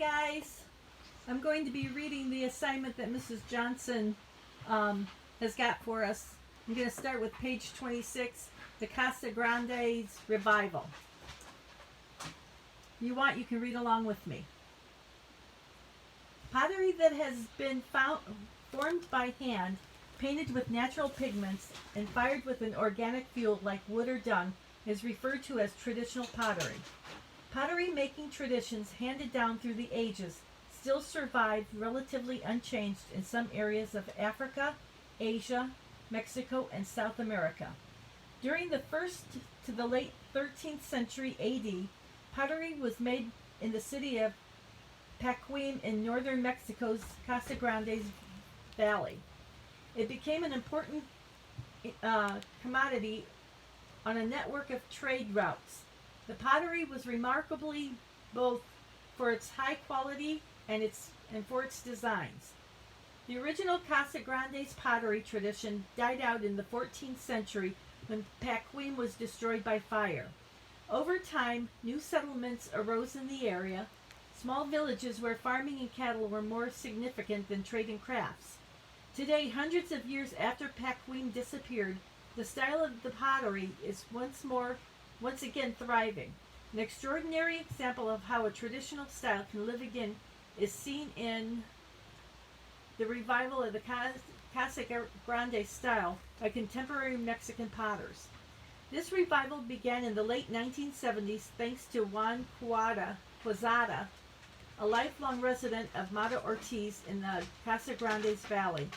guys. I'm going to be reading the assignment that Mrs. Johnson has got for us. I'm going to start with page 26, the Casa Grande's Revival. If you want, you can read along with me. Pottery that has been formed by hand, painted with natural pigments, and fired with an organic fuel like wood or dung is referred to as traditional pottery. Pottery making traditions handed down through the ages still survive relatively unchanged in some areas of Africa, Asia, Mexico, and South America. During the 1st to the late 13th century AD, pottery was made in the city of Pacuim in northern Mexico's Casa Grande's Valley. It became an important commodity on a network of trade routes. The pottery was remarkably both for its high quality and for its designs. The original Casa Grande's pottery tradition died out in the 14th century when Pacuim was destroyed by fire. Over time, new settlements arose in the area, small villages where farming and cattle were more significant than trade and crafts. Today, hundreds of years after Pacuim disappeared, the style of the pottery is once again thriving. An extraordinary example of how a traditional style can live again is seen in the revival of the Casa Grande style by contemporary Mexican potters. This revival began in the late 1970s thanks to Juan Quezada, a lifelong resident of Mata Ortiz in the Casa Grande's Valley.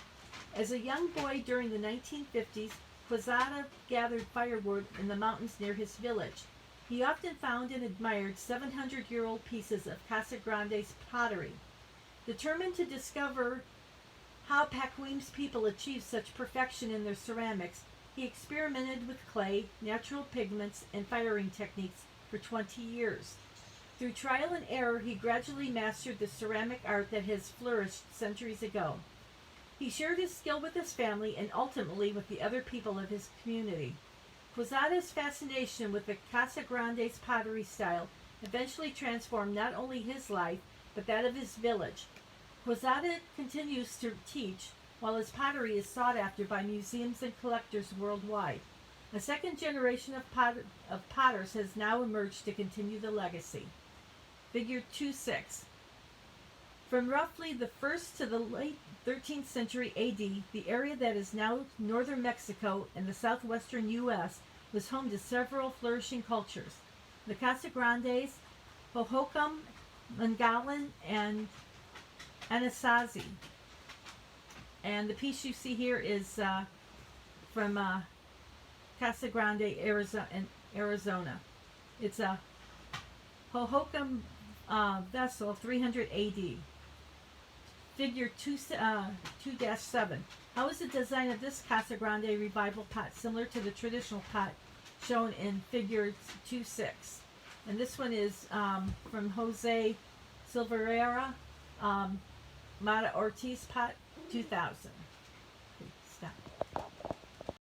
As a young boy during the 1950s, Quezada gathered firewood in the mountains near his village. He often found and admired 700-year-old pieces of Casa Grande's pottery. Determined to discover how Pacuim's people achieved such perfection in their ceramics, he experimented with clay, natural pigments, and firing techniques for 20 years. Through trial and error, he gradually mastered the ceramic art that has flourished centuries ago. He shared his skill with his family and ultimately with the other people of his community. Quezada's fascination with the Casa Grande's pottery style eventually transformed not only his life, but that of his village. Quezada continues to teach, while his pottery is sought after by museums and collectors worldwide. A second generation of potters has now emerged to continue the legacy. Figure 2-6. From roughly the 1st to the late 13th century AD, the area that is now northern Mexico and the southwestern U.S. was home to several flourishing cultures: the Casa Grandes, Hohokam, Mangalan, and Anasazi. And the piece you see here is from Casa Grande, Arizona. It's a Hohokam vessel, 300 AD. Figure 2-7. How is the design of this Casa Grande revival pot similar to the traditional pot shown in figure 2-6? And this one is from Jose Silveira, Mata Ortiz pot, 2000.